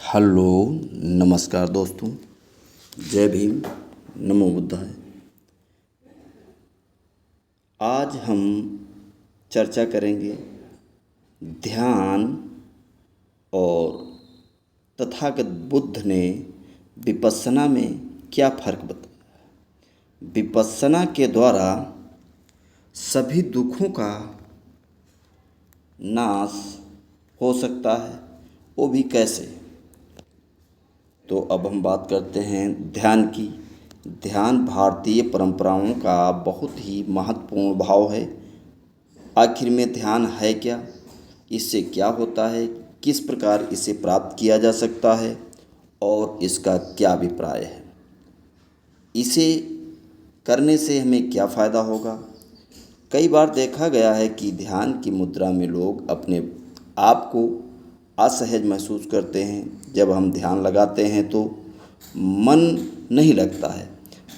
Hello, नमस्कार दोस्तों। जय भीम, नमो बुद्धाय। आज हम चर्चा करेंगे ध्यान और तथागत बुद्ध ने विपश्यना में क्या फ़र्क बताया। विपश्यना के द्वारा सभी दुखों का नाश हो सकता है, वो भी कैसे। तो अब हम बात करते हैं ध्यान की। ध्यान भारतीय परंपराओं का बहुत ही महत्वपूर्ण भाव है। आखिर में ध्यान है क्या, इससे क्या होता है, किस प्रकार इसे प्राप्त किया जा सकता है और इसका क्या अभिप्राय है, इसे करने से हमें क्या फ़ायदा होगा। कई बार देखा गया है कि ध्यान की मुद्रा में लोग अपने आप को असहज महसूस करते हैं। जब हम ध्यान लगाते हैं तो मन नहीं लगता है।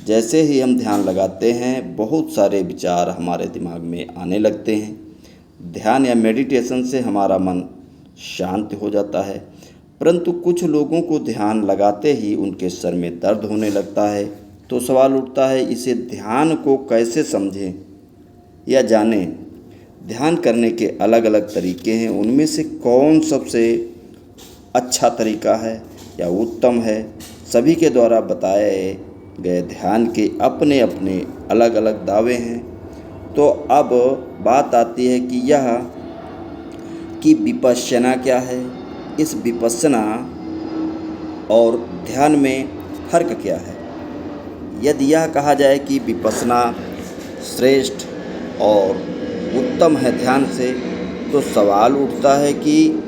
जैसे ही हम ध्यान लगाते हैं बहुत सारे विचार हमारे दिमाग में आने लगते हैं। ध्यान या मेडिटेशन से हमारा मन शांत हो जाता है, परंतु कुछ लोगों को ध्यान लगाते ही उनके सर में दर्द होने लगता है। तो सवाल उठता है, इसे ध्यान को कैसे समझें या जानें। ध्यान करने के अलग अलग तरीके हैं, उनमें से कौन सबसे अच्छा तरीका है या उत्तम है। सभी के द्वारा बताए गए ध्यान के अपने अपने अलग अलग दावे हैं। तो अब बात आती है कि विपश्यना क्या है, इस विपश्यना और ध्यान में फ़र्क क्या है। यदि यह कहा जाए कि विपश्यना श्रेष्ठ और उत्तम है ध्यान से, तो सवाल उठता है कि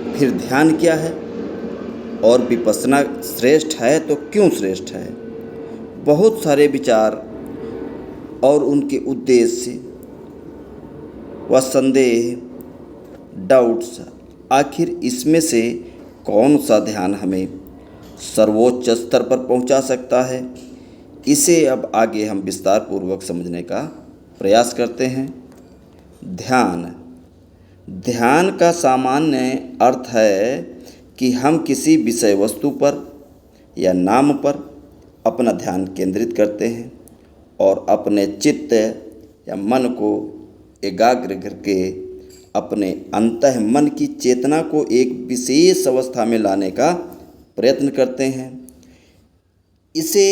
फिर ध्यान क्या है और विपश्यना श्रेष्ठ है तो क्यों श्रेष्ठ है। बहुत सारे विचार और उनके उद्देश्य व संदेह, डाउट्स, आखिर इसमें से कौन सा ध्यान हमें सर्वोच्च स्तर पर पहुंचा सकता है, इसे अब आगे हम विस्तार पूर्वक समझने का प्रयास करते हैं। ध्यान का सामान्य अर्थ है कि हम किसी विषय वस्तु पर या नाम पर अपना ध्यान केंद्रित करते हैं और अपने चित्त या मन को एकाग्र करके अपने अंतः मन की चेतना को एक विशेष अवस्था में लाने का प्रयत्न करते हैं। इसे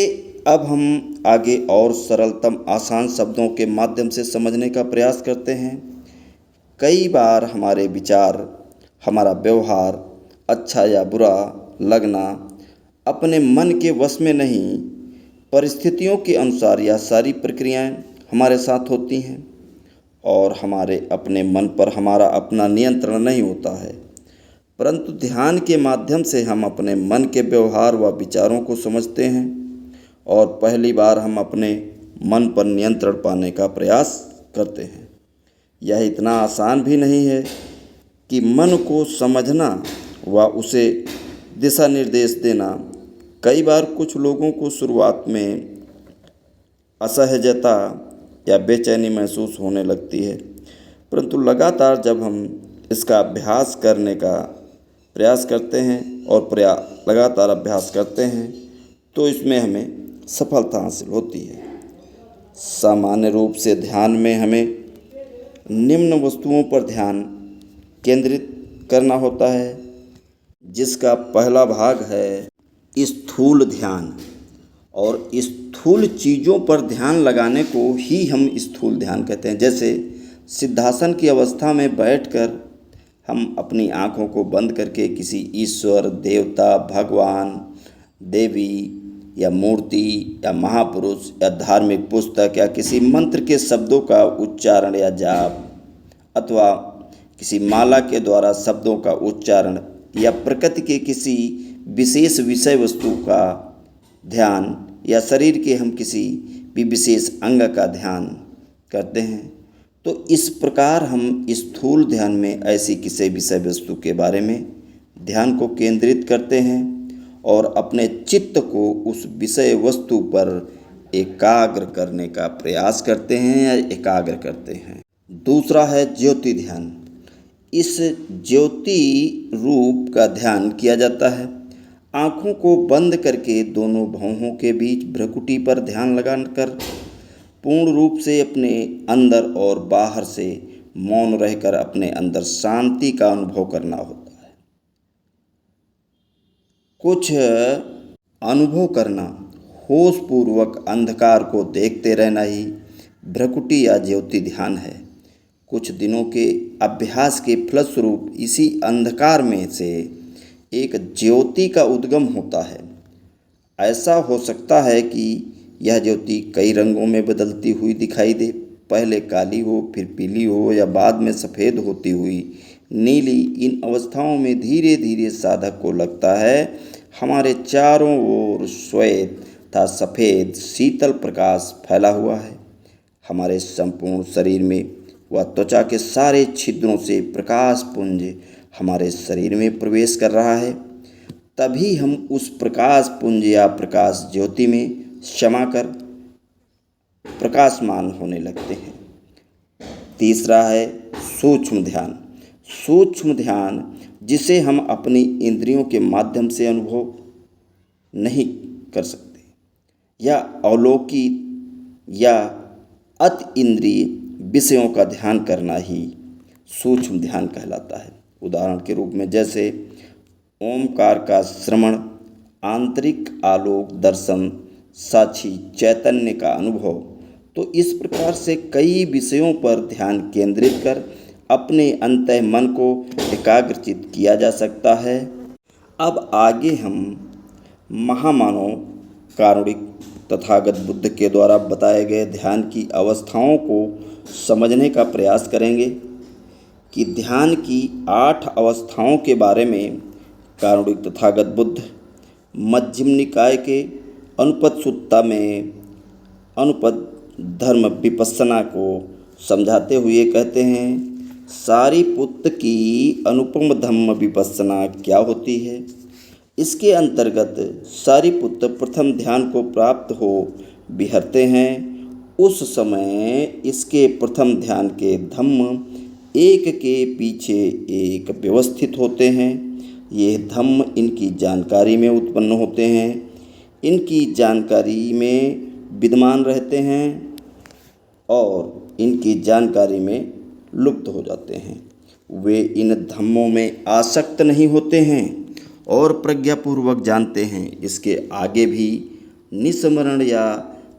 अब हम आगे और सरलतम आसान शब्दों के माध्यम से समझने का प्रयास करते हैं। कई बार हमारे विचार, हमारा व्यवहार अच्छा या बुरा लगना अपने मन के वश में नहीं, परिस्थितियों के अनुसार यह सारी प्रक्रियाएं हमारे साथ होती हैं और हमारे अपने मन पर हमारा अपना नियंत्रण नहीं होता है। परंतु ध्यान के माध्यम से हम अपने मन के व्यवहार व विचारों को समझते हैं और पहली बार हम अपने मन पर नियंत्रण पाने का प्रयास करते हैं। यह इतना आसान भी नहीं है कि मन को समझना व उसे दिशा निर्देश देना। कई बार कुछ लोगों को शुरुआत में असहजता या बेचैनी महसूस होने लगती है, परंतु लगातार जब हम इसका अभ्यास करने का प्रयास करते हैं और लगातार अभ्यास करते हैं तो इसमें हमें सफलता हासिल होती है। सामान्य रूप से ध्यान में हमें निम्न वस्तुओं पर ध्यान केंद्रित करना होता है, जिसका पहला भाग है स्थूल ध्यान। और स्थूल चीज़ों पर ध्यान लगाने को ही हम स्थूल ध्यान कहते हैं। जैसे सिद्धासन की अवस्था में बैठकर हम अपनी आँखों को बंद करके किसी ईश्वर, देवता, भगवान, देवी या मूर्ति या महापुरुष या धार्मिक पुस्तक या किसी मंत्र के शब्दों का उच्चारण या जाप अथवा किसी माला के द्वारा शब्दों का उच्चारण या प्रकृति के किसी विशेष विषय वस्तु का ध्यान या शरीर के हम किसी भी विशेष अंग का ध्यान करते हैं। तो इस प्रकार हम स्थूल ध्यान में ऐसी किसी विषय वस्तु के बारे में ध्यान को केंद्रित करते हैं और अपने चित्त को उस विषय वस्तु पर एकाग्र करने का प्रयास करते हैं या एकाग्र करते हैं। दूसरा है ज्योति ध्यान। इस ज्योति रूप का ध्यान किया जाता है। आँखों को बंद करके दोनों भौहों के बीच भ्रुकुटी पर ध्यान लगाकर पूर्ण रूप से अपने अंदर और बाहर से मौन रहकर अपने अंदर शांति का अनुभव करना होता है। कुछ अनुभव करना, होश पूर्वक अंधकार को देखते रहना ही भ्रुकुटी या ज्योति ध्यान है। कुछ दिनों के अभ्यास के फलस्वरूप इसी अंधकार में से एक ज्योति का उद्गम होता है। ऐसा हो सकता है कि यह ज्योति कई रंगों में बदलती हुई दिखाई दे, पहले काली हो, फिर पीली हो या बाद में सफ़ेद होती हुई नीली। इन अवस्थाओं में धीरे धीरे साधक को लगता है हमारे चारों ओर श्वेत तथा सफ़ेद शीतल प्रकाश फैला हुआ है। हमारे संपूर्ण शरीर में व त्वचा के सारे छिद्रों से प्रकाश पुंज हमारे शरीर में प्रवेश कर रहा है। तभी हम उस प्रकाश पुंज या प्रकाश ज्योति में समाकर प्रकाशमान होने लगते हैं। तीसरा है सूक्ष्म ध्यान। सूक्ष्म ध्यान जिसे हम अपनी इंद्रियों के माध्यम से अनुभव नहीं कर सकते या अवलोकित या अति इंद्रिय विषयों का ध्यान करना ही सूक्ष्म ध्यान कहलाता है। उदाहरण के रूप में जैसे ओमकार का श्रवण, आंतरिक आलोक दर्शन, साक्षी चैतन्य का अनुभव। तो इस प्रकार से कई विषयों पर ध्यान केंद्रित कर अपने अंतः मन को एकाग्रचित किया जा सकता है। अब आगे हम महामानव कारुणिक तथागत बुद्ध के द्वारा बताए गए ध्यान की अवस्थाओं को समझने का प्रयास करेंगे कि ध्यान की 8 अवस्थाओं के बारे में कारुणिक तथागत बुद्ध मध्यम निकाय के अनुपद सुत्ता में अनुपद धर्म विपස්සना को समझाते हुए कहते हैं, सारिपुत्त की अनुपम धम्म विपස්සना क्या होती है। इसके अंतर्गत सारिपुत्त प्रथम ध्यान को प्राप्त हो विहरते हैं। उस समय इसके प्रथम ध्यान के धम्म एक के पीछे एक व्यवस्थित होते हैं। ये धम्म इनकी जानकारी में उत्पन्न होते हैं, इनकी जानकारी में विद्यमान रहते हैं और इनकी जानकारी में लुप्त हो जाते हैं। वे इन धम्मों में आसक्त नहीं होते हैं और प्रज्ञापूर्वक जानते हैं इसके आगे भी निस्मरण या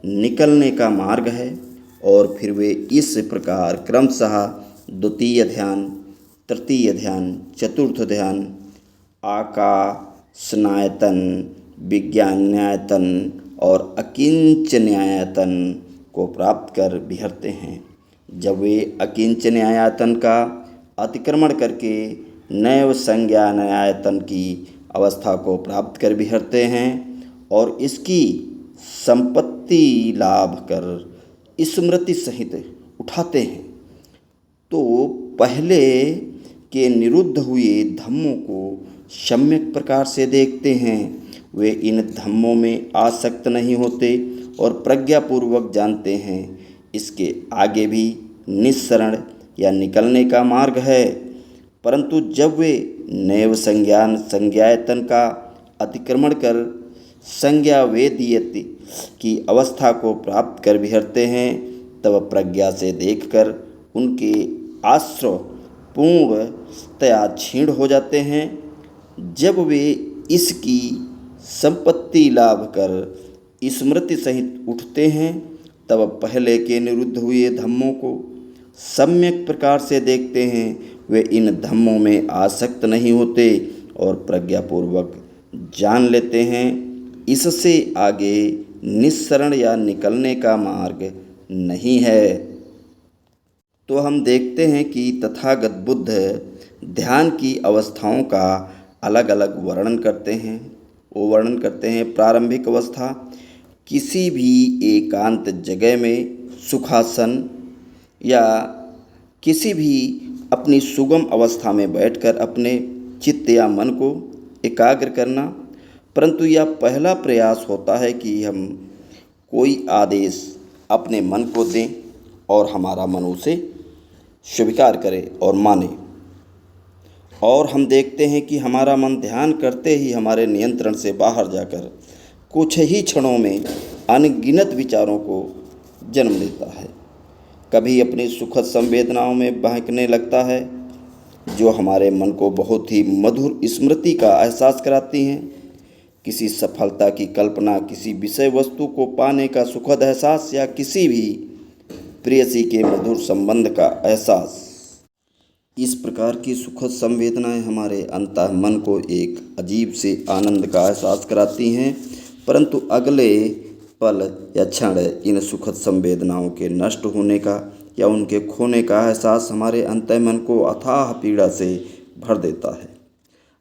निकलने का मार्ग है। और फिर वे इस प्रकार क्रमशः द्वितीय ध्यान, तृतीय ध्यान, चतुर्थ ध्यान, आकाशनायतन, विज्ञानायतन और अकिंचन्यायतन को प्राप्त कर विहरते हैं। जब वे अकिंचन्यायतन का अतिक्रमण करके नैव संज्ञानायतन की अवस्था को प्राप्त कर विहरते हैं और इसकी संपत्ति लाभ कर स्मृति सहित उठाते हैं, तो पहले के निरुद्ध हुए धम्मों को सम्यक प्रकार से देखते हैं। वे इन धम्मों में आसक्त नहीं होते और प्रज्ञापूर्वक जानते हैं इसके आगे भी निस्सरण या निकलने का मार्ग है। परंतु जब वे नैव संज्ञायतन का अतिक्रमण कर संज्ञा वेदीयति की अवस्था को प्राप्त कर विहरते हैं, तब प्रज्ञा से देखकर उनके आश्रव पूर्णतया क्षीण हो जाते हैं। जब वे इसकी संपत्ति लाभ कर स्मृति सहित उठते हैं, तब पहले के निरुद्ध हुए धम्मों को सम्यक प्रकार से देखते हैं। वे इन धम्मों में आसक्त नहीं होते और प्रज्ञापूर्वक जान लेते हैं इससे आगे निस्सरण या निकलने का मार्ग नहीं है। तो हम देखते हैं कि तथागत बुद्ध ध्यान की अवस्थाओं का अलग अलग वर्णन करते हैं। वो वर्णन करते हैं प्रारंभिक अवस्था, किसी भी एकांत जगह में सुखासन या किसी भी अपनी सुगम अवस्था में बैठकर अपने चित्त या मन को एकाग्र करना। परंतु यह पहला प्रयास होता है कि हम कोई आदेश अपने मन को दें और हमारा मन उसे स्वीकार करे और माने। और हम देखते हैं कि हमारा मन ध्यान करते ही हमारे नियंत्रण से बाहर जाकर कुछ ही क्षणों में अनगिनत विचारों को जन्म देता है। कभी अपनी सुखद संवेदनाओं में बहकने लगता है, जो हमारे मन को बहुत ही मधुर स्मृति का एहसास कराती हैं। किसी सफलता की कल्पना, किसी विषय वस्तु को पाने का सुखद एहसास या किसी भी प्रेयसी के मधुर संबंध का एहसास। इस प्रकार की सुखद संवेदनाएं हमारे अंतः मन को एक अजीब से आनंद का एहसास कराती हैं, परंतु अगले पल या क्षण इन सुखद संवेदनाओं के नष्ट होने का या उनके खोने का एहसास हमारे अंतःमन को अथाह पीड़ा से भर देता है।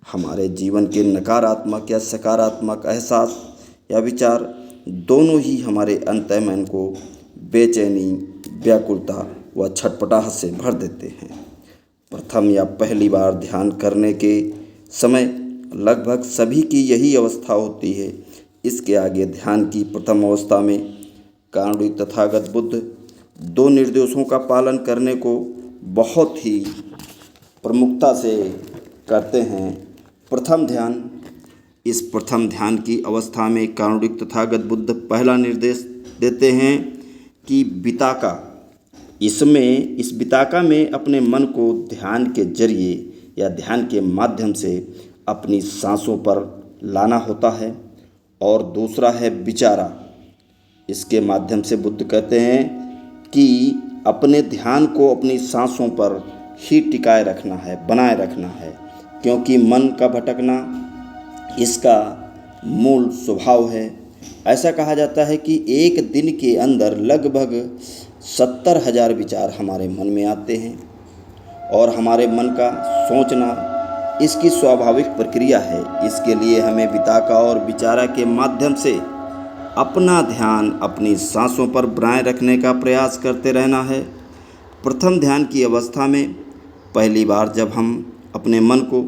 हमारे जीवन के नकारात्मक या सकारात्मक एहसास या विचार दोनों ही हमारे अंतःमन को बेचैनी, व्याकुलता व छटपटाहट से भर देते हैं। प्रथम या पहली बार ध्यान करने के समय लगभग सभी की यही अवस्था होती है। इसके आगे ध्यान की प्रथम अवस्था में कारुणिक तथागत बुद्ध दो निर्देशों का पालन करने को बहुत ही प्रमुखता से करते हैं। प्रथम ध्यान। इस प्रथम ध्यान की अवस्था में कारुणिक तथागत बुद्ध पहला निर्देश देते हैं कि विताका। इस विताका में अपने मन को ध्यान के जरिए या ध्यान के माध्यम से अपनी सांसों पर लाना होता है। और दूसरा है विचारा। इसके माध्यम से बुद्ध कहते हैं कि अपने ध्यान को अपनी सांसों पर ही टिकाए रखना है, बनाए रखना है, क्योंकि मन का भटकना इसका मूल स्वभाव है। ऐसा कहा जाता है कि एक दिन के अंदर लगभग 70,000 विचार हमारे मन में आते हैं और हमारे मन का सोचना इसकी स्वाभाविक प्रक्रिया है। इसके लिए हमें विताका और विचारा के माध्यम से अपना ध्यान अपनी सांसों पर बनाए रखने का प्रयास करते रहना है। प्रथम ध्यान की अवस्था में पहली बार जब हम अपने मन को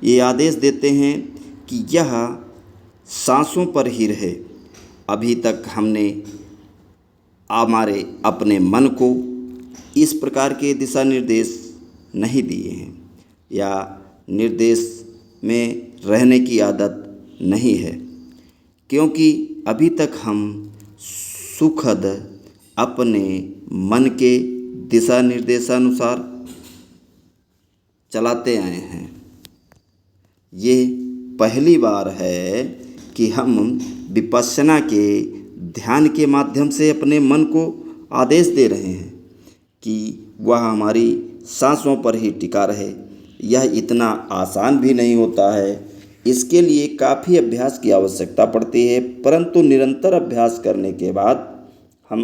ये आदेश देते हैं कि यह सांसों पर ही रहे, अभी तक हमने हमारे अपने मन को इस प्रकार के दिशा निर्देश नहीं दिए हैं या निर्देश में रहने की आदत नहीं है, क्योंकि अभी तक हम सुखद अपने मन के दिशा निर्देशानुसार चलाते आए हैं। ये पहली बार है कि हम विपश्यना के ध्यान के माध्यम से अपने मन को आदेश दे रहे हैं कि वह हमारी सांसों पर ही टिका रहे। यह इतना आसान भी नहीं होता है, इसके लिए काफ़ी अभ्यास की आवश्यकता पड़ती है, परंतु निरंतर अभ्यास करने के बाद हम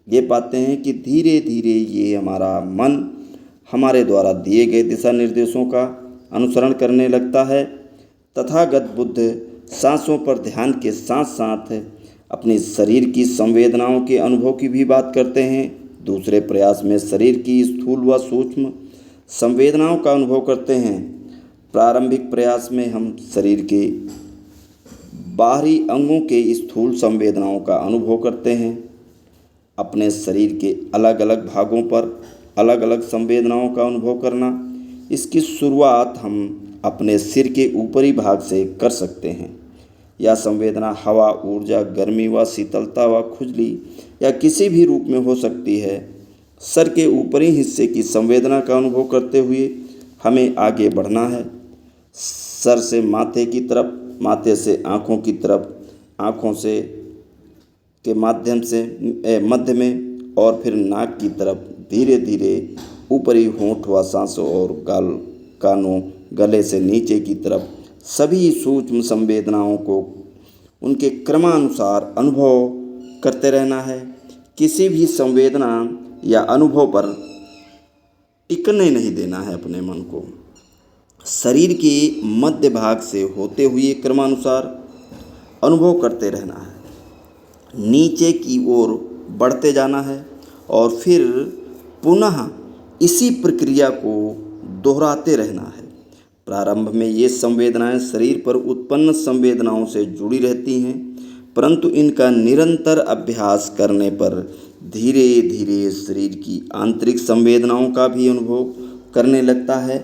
ये पाते हैं कि धीरे धीरे ये हमारा मन हमारे द्वारा दिए गए दिशा निर्देशों का अनुसरण करने लगता है। तथागत बुद्ध सांसों पर ध्यान के साथ साथ अपने शरीर की संवेदनाओं के अनुभव की भी बात करते हैं। दूसरे प्रयास में शरीर की स्थूल व सूक्ष्म संवेदनाओं का अनुभव करते हैं। प्रारंभिक प्रयास में हम शरीर के बाहरी अंगों के स्थूल संवेदनाओं का अनुभव करते हैं। अपने शरीर के अलग अलग भागों पर अलग अलग संवेदनाओं का अनुभव करना, इसकी शुरुआत हम अपने सिर के ऊपरी भाग से कर सकते हैं। यह संवेदना हवा, ऊर्जा, गर्मी व शीतलता व खुजली या किसी भी रूप में हो सकती है। सर के ऊपरी हिस्से की संवेदना का अनुभव करते हुए हमें आगे बढ़ना है। सर से माथे की तरफ, माथे से आँखों की तरफ, आँखों से के माध्यम से मध्य में और फिर नाक की तरफ धीरे धीरे ऊपरी होंठ व सांसों और गाल, कानों, गले से नीचे की तरफ सभी सूक्ष्म संवेदनाओं को उनके क्रमानुसार अनुभव करते रहना है। किसी भी संवेदना या अनुभव पर टिकने नहीं देना है अपने मन को। शरीर के मध्य भाग से होते हुए क्रमानुसार अनुभव करते रहना है। नीचे की ओर बढ़ते जाना है और फिर पुनः इसी प्रक्रिया को दोहराते रहना है। प्रारंभ में ये संवेदनाएं शरीर पर उत्पन्न संवेदनाओं से जुड़ी रहती हैं, परंतु इनका निरंतर अभ्यास करने पर धीरे धीरे शरीर की आंतरिक संवेदनाओं का भी अनुभव करने लगता है।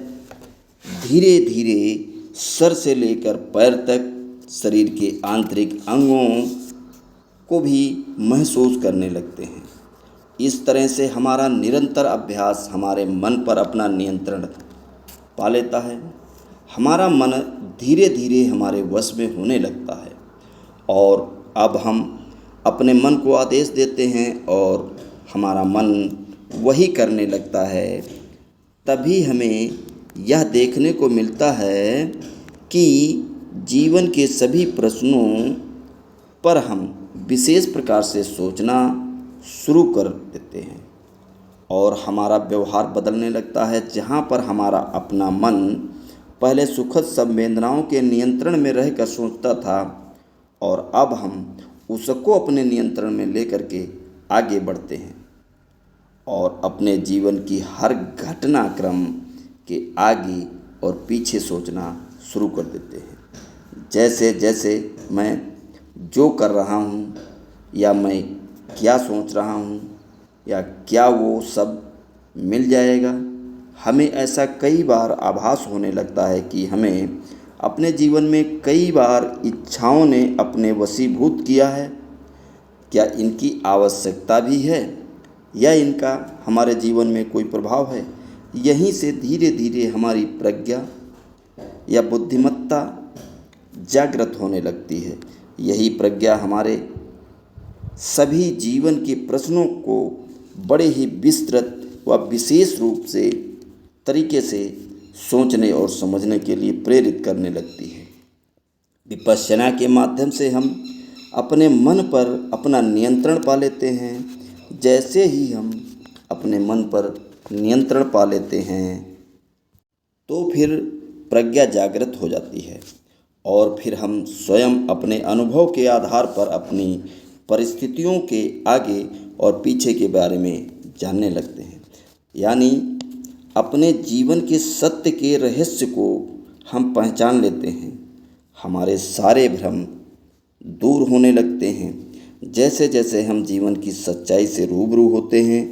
धीरे धीरे सर से लेकर पैर तक शरीर के आंतरिक अंगों को भी महसूस करने लगते हैं। इस तरह से हमारा निरंतर अभ्यास हमारे मन पर अपना नियंत्रण पा लेता है। हमारा मन धीरे धीरे हमारे वश में होने लगता है और अब हम अपने मन को आदेश देते हैं और हमारा मन वही करने लगता है। तभी हमें यह देखने को मिलता है कि जीवन के सभी प्रश्नों पर हम विशेष प्रकार से सोचना शुरू कर देते हैं और हमारा व्यवहार बदलने लगता है। जहाँ पर हमारा अपना मन पहले सुखद संवेदनाओं के नियंत्रण में रहकर सोचता था और अब हम उसको अपने नियंत्रण में लेकर के आगे बढ़ते हैं और अपने जीवन की हर घटनाक्रम के आगे और पीछे सोचना शुरू कर देते हैं। जैसे जैसे मैं जो कर रहा हूँ या मैं क्या सोच रहा हूँ या क्या वो सब मिल जाएगा, हमें ऐसा कई बार आभास होने लगता है कि हमें अपने जीवन में कई बार इच्छाओं ने अपने वशीभूत किया है। क्या इनकी आवश्यकता भी है या इनका हमारे जीवन में कोई प्रभाव है? यहीं से धीरे धीरे हमारी प्रज्ञा या बुद्धिमत्ता जागृत होने लगती है। यही प्रज्ञा हमारे सभी जीवन के प्रश्नों को बड़े ही विस्तृत व विशेष रूप से तरीके से सोचने और समझने के लिए प्रेरित करने लगती है। विपश्यना के माध्यम से हम अपने मन पर अपना नियंत्रण पा लेते हैं। जैसे ही हम अपने मन पर नियंत्रण पा लेते हैं तो फिर प्रज्ञा जागृत हो जाती है और फिर हम स्वयं अपने अनुभव के आधार पर अपनी परिस्थितियों के आगे और पीछे के बारे में जानने लगते हैं। यानी अपने जीवन के सत्य के रहस्य को हम पहचान लेते हैं। हमारे सारे भ्रम दूर होने लगते हैं। जैसे जैसे हम जीवन की सच्चाई से रूबरू होते हैं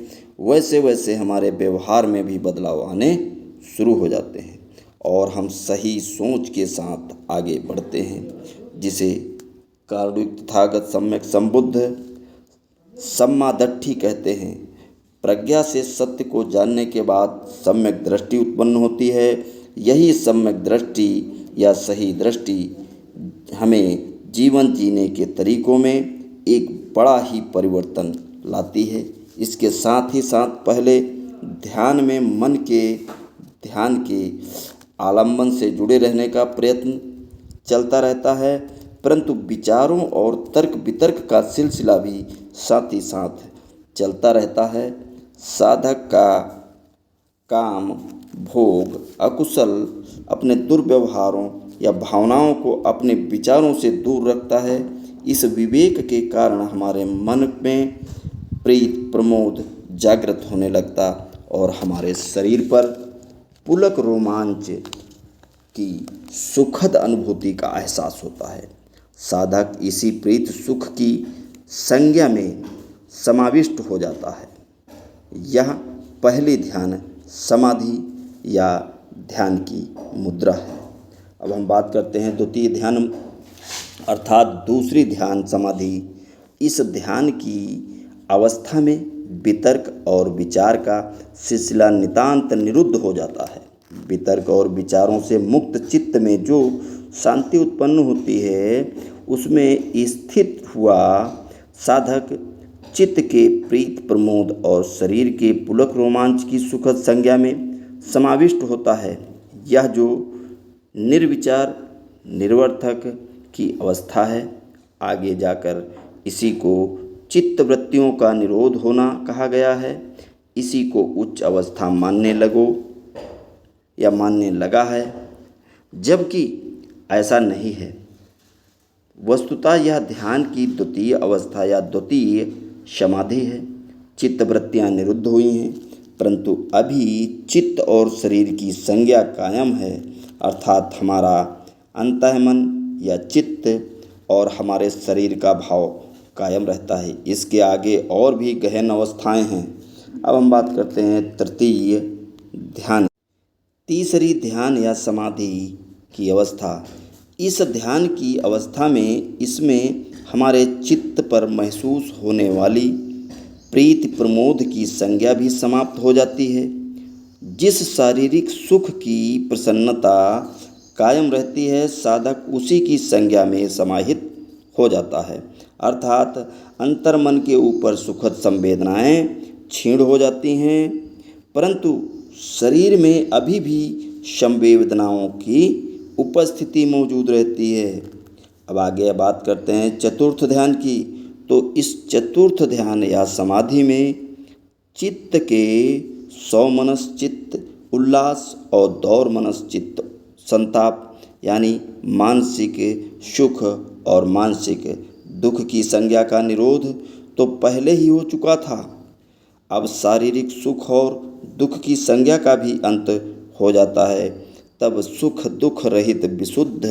वैसे वैसे हमारे व्यवहार में भी बदलाव आने शुरू हो जाते हैं और हम सही सोच के साथ आगे बढ़ते हैं, जिसे कारुणिक तथागत सम्यक संबुद्ध सम्मादट्ठी कहते हैं। प्रज्ञा से सत्य को जानने के बाद सम्यक दृष्टि उत्पन्न होती है। यही सम्यक दृष्टि या सही दृष्टि हमें जीवन जीने के तरीकों में एक बड़ा ही परिवर्तन लाती है। इसके साथ ही साथ पहले ध्यान में मन के ध्यान के आलंबन से जुड़े रहने का प्रयत्न चलता रहता है, परंतु विचारों और तर्क वितर्क का सिलसिला भी साथ ही साथ चलता रहता है। साधक का काम, भोग, अकुशल अपने दुर्व्यवहारों या भावनाओं को अपने विचारों से दूर रखता है। इस विवेक के कारण हमारे मन में प्रीत प्रमोद जागृत होने लगता और हमारे शरीर पर पुलक रोमांच की सुखद अनुभूति का एहसास होता है। साधक इसी प्रीत सुख की संज्ञा में समाविष्ट हो जाता है। यह पहली ध्यान समाधि या ध्यान की मुद्रा है। अब हम बात करते हैं द्वितीय ध्यान अर्थात दूसरी ध्यान समाधि। इस ध्यान की अवस्था में वितर्क और विचार का सिलसिला नितांत निरुद्ध हो जाता है। वितर्क और विचारों से मुक्त चित्त में जो शांति उत्पन्न होती है उसमें स्थित हुआ साधक चित्त के प्रीत प्रमोद और शरीर के पुलक रोमांच की सुखद संज्ञा में समाविष्ट होता है। यह जो निर्विचार निर्वर्थक की अवस्था है, आगे जाकर इसी को चित्त वृत्तियों का निरोध होना कहा गया है। इसी को उच्च अवस्था मानने लगा है, जबकि ऐसा नहीं है। वस्तुतः यह ध्यान की द्वितीय अवस्था या द्वितीय समाधि है। चित्त वृत्तियाँ निरुद्ध हुई हैं, परंतु अभी चित्त और शरीर की संज्ञा कायम है, अर्थात हमारा अंतःमन या चित्त और हमारे शरीर का भाव कायम रहता है। इसके आगे और भी गहन अवस्थाएं हैं। अब हम बात करते हैं तृतीय ध्यान। तीसरी ध्यान या समाधि की अवस्था। इस ध्यान की अवस्था में इसमें हमारे चित्त पर महसूस होने वाली प्रीति प्रमोद की संज्ञा भी समाप्त हो जाती है। जिस शारीरिक सुख की प्रसन्नता कायम रहती है, साधक उसी की संज्ञा में समाहित हो जाता है, अर्थात अंतर्मन के ऊपर सुखद संवेदनाएं क्षीण हो जाती हैं, परंतु शरीर में अभी भी संवेदनाओं की उपस्थिति मौजूद रहती है। अब आगे बात करते हैं चतुर्थ ध्यान की। तो इस चतुर्थ ध्यान या समाधि में चित्त के सौमनस चित्त उल्लास और दौर मनस चित्त संताप यानी मानसिक सुख और मानसिक दुख की संज्ञा का निरोध तो पहले ही हो चुका था। अब शारीरिक सुख और दुख की संज्ञा का भी अंत हो जाता है। तब सुख दुख रहित विशुद्ध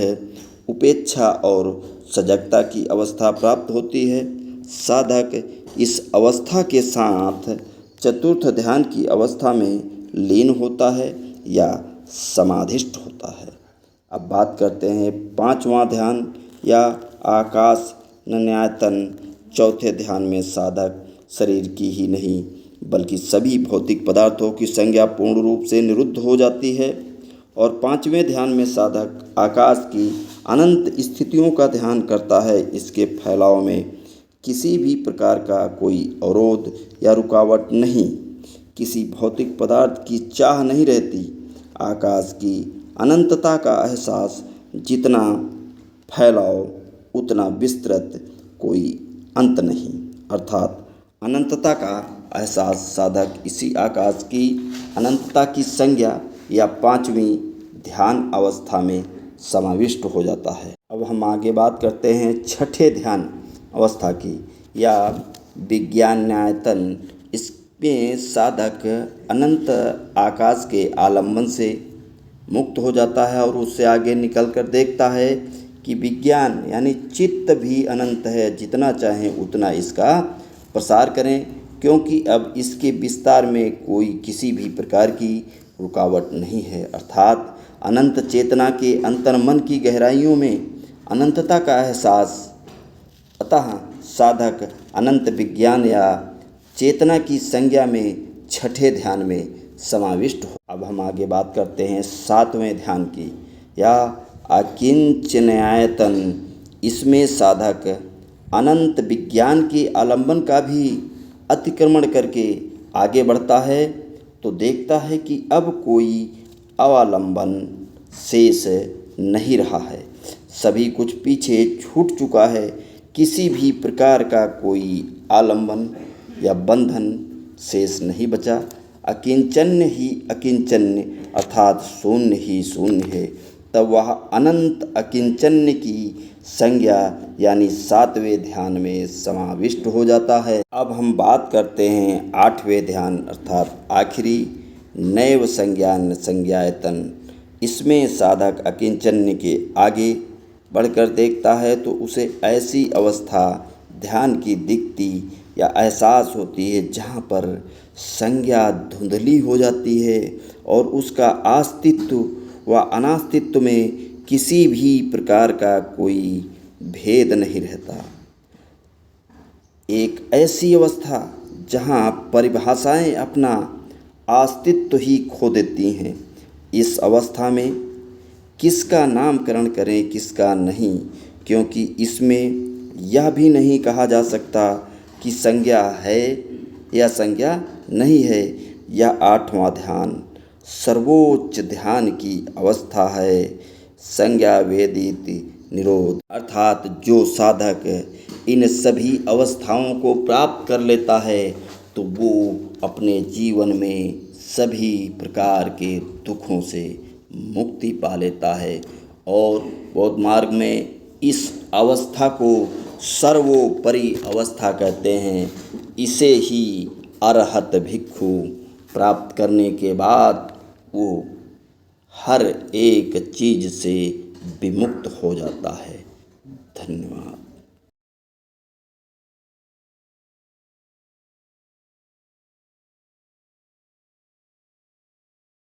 उपेक्षा और सजगता की अवस्था प्राप्त होती है। साधक इस अवस्था के साथ चतुर्थ ध्यान की अवस्था में लीन होता है या समाधिष्ठ होता है। अब बात करते हैं पांचवा ध्यान या आकाश न्यायतन। चौथे ध्यान में साधक शरीर की ही नहीं बल्कि सभी भौतिक पदार्थों की संज्ञा पूर्ण रूप से निरुद्ध हो जाती है। और पांचवें ध्यान में साधक आकाश की अनंत स्थितियों का ध्यान करता है। इसके फैलाव में किसी भी प्रकार का कोई अवरोध या रुकावट नहीं, किसी भौतिक पदार्थ की चाह नहीं रहती। आकाश की अनंतता का एहसास जितना फैलाव उतना विस्तृत, कोई अंत नहीं, अर्थात अनंतता का एहसास साधक इसी आकाश की अनंतता की संज्ञा या पांचवीं ध्यान अवस्था में समाविष्ट हो जाता है। अब हम आगे बात करते हैं छठे ध्यान अवस्था की या विज्ञानायतन। इसमें साधक अनंत आकाश के आलंबन से मुक्त हो जाता है और उससे आगे निकल कर देखता है कि विज्ञान यानी चित्त भी अनंत है, जितना चाहें उतना इसका प्रसार करें, क्योंकि अब इसके विस्तार में कोई किसी भी प्रकार की रुकावट नहीं है। अर्थात अनंत चेतना के अंतर्मन की गहराइयों में अनंतता का एहसास। अतः साधक अनंत विज्ञान या चेतना की संज्ञा में छठे ध्यान में समाविष्ट हो। अब हम आगे बात करते हैं सातवें ध्यान की या अकिंचनायतन। इसमें साधक अनंत विज्ञान के आलंबन का भी अतिक्रमण करके आगे बढ़ता है तो देखता है कि अब कोई अवलंबन शेष नहीं रहा है, सभी कुछ पीछे छूट चुका है, किसी भी प्रकार का कोई आलंबन या बंधन शेष नहीं बचा। अकिंचन्य ही अकिंचन्य अर्थात शून्य ही शून्य है। तब वह अनंत अकिंचन्य की संज्ञा यानी सातवें ध्यान में समाविष्ट हो जाता है। अब हम बात करते हैं आठवें ध्यान अर्थात आखिरी नैव संज्ञान संज्ञायतन। इसमें साधक अकिंचन्य के आगे बढ़कर देखता है तो उसे ऐसी अवस्था ध्यान की दिखती या एहसास होती है जहाँ पर संज्ञा धुंधली हो जाती है और उसका अस्तित्व व अनास्तित्व में किसी भी प्रकार का कोई भेद नहीं रहता। एक ऐसी अवस्था जहाँ परिभाषाएं अपना अस्तित्व ही खो देती हैं। इस अवस्था में किसका नामकरण करें किसका नहीं, क्योंकि इसमें यह भी नहीं कहा जा सकता कि संज्ञा है या संज्ञा नहीं है। यह आठवां ध्यान सर्वोच्च ध्यान की अवस्था है, संज्ञा वेदित निरोध। अर्थात जो साधक इन सभी अवस्थाओं को प्राप्त कर लेता है तो वो अपने जीवन में सभी प्रकार के दुखों से मुक्ति पा लेता है। और बौद्ध मार्ग में इस अवस्था को सर्वोपरि अवस्था कहते हैं। इसे ही अरहत भिक्षु प्राप्त करने के बाद वो हर एक चीज़ से विमुक्त हो जाता है। धन्यवाद।